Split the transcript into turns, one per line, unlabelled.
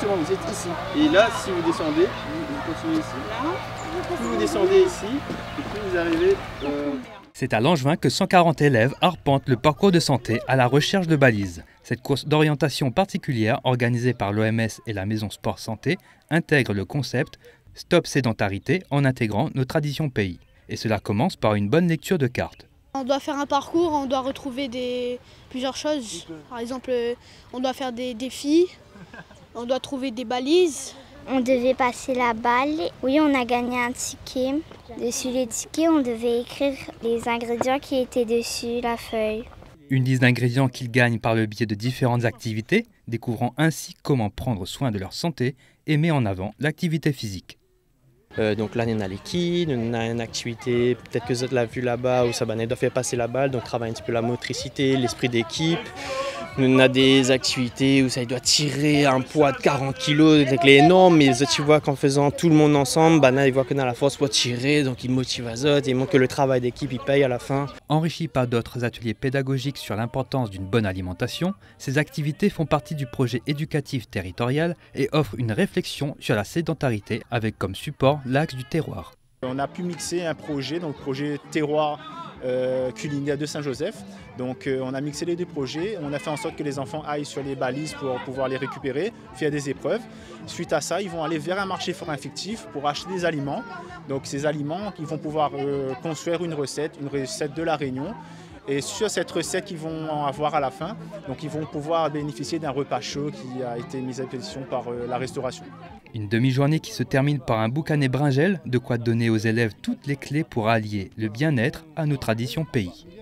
exactement, vous êtes ici. Et là, si vous descendez, vous continuez ici. Plus vous descendez ici, et plus vous arrivez...
C'est à Langevin que 140 élèves arpentent le parcours de santé à la recherche de balises. Cette course d'orientation particulière organisée par l'OMS et la Maison Sport Santé intègre le concept Stop sédentarité en intégrant nos traditions pays. Et cela commence par une bonne lecture de cartes.
On doit faire un parcours, on doit retrouver plusieurs choses. Par exemple, on doit faire des défis, on doit trouver des balises.
On devait passer la balle. Oui, on a gagné un ticket. Dessus les tickets, on devait écrire les ingrédients qui étaient dessus la feuille.
Une liste d'ingrédients qu'ils gagnent par le biais de différentes activités, découvrant ainsi comment prendre soin de leur santé et met en avant l'activité physique.
Donc là, on a l'équipe, on a une activité, peut-être que vous l'avez vu là-bas, où ça doit faire passer la balle, donc travaille un petit peu la motricité, l'esprit d'équipe. On a des activités où ça doit tirer un poids de 40 kg avec les énormes, mais tu vois qu'en faisant tout le monde ensemble, là, ils voient qu'on a la force pour tirer, donc ils motivent les autres, ils montrent que le travail d'équipe, il paye à la fin.
Enrichis par d'autres ateliers pédagogiques sur l'importance d'une bonne alimentation, ces activités font partie du projet éducatif territorial et offrent une réflexion sur la sédentarité avec comme support l'axe du terroir.
On a pu mixer un projet, donc projet terroir culinaire de Saint-Joseph. Donc on a mixé les deux projets, on a fait en sorte que les enfants aillent sur les balises pour pouvoir les récupérer, faire des épreuves. Suite à ça, ils vont aller vers un marché forain fictif pour acheter des aliments. Donc ces aliments, ils vont pouvoir construire une recette de la Réunion. Et sur cette recette qu'ils vont avoir à la fin, donc ils vont pouvoir bénéficier d'un repas chaud qui a été mis à disposition par la restauration.
Une demi-journée qui se termine par un boucanet bringel, de quoi donner aux élèves toutes les clés pour allier le bien-être à nos traditions pays.